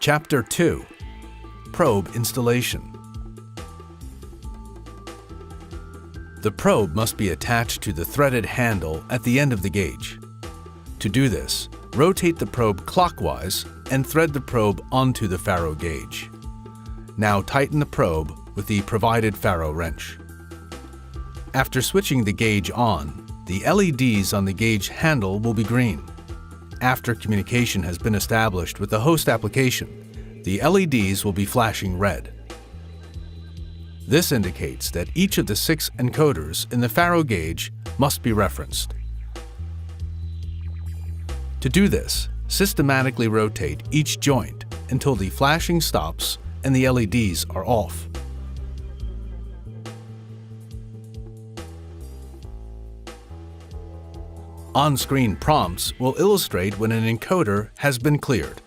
Chapter 2. Probe Installation. The probe must be attached to the threaded handle at the end of the gauge. To do this, rotate the probe clockwise and thread the probe onto the FARO gauge. Now tighten the probe with the provided FARO wrench. After switching the gauge on, the LEDs on the gauge handle will be green. After communication has been established with the host application, the LEDs will be flashing red. This indicates that each of the 6 encoders in the FARO gauge must be referenced. To do this, systematically rotate each joint until the flashing stops and the LEDs are off. On-screen prompts will illustrate when an encoder has been cleared.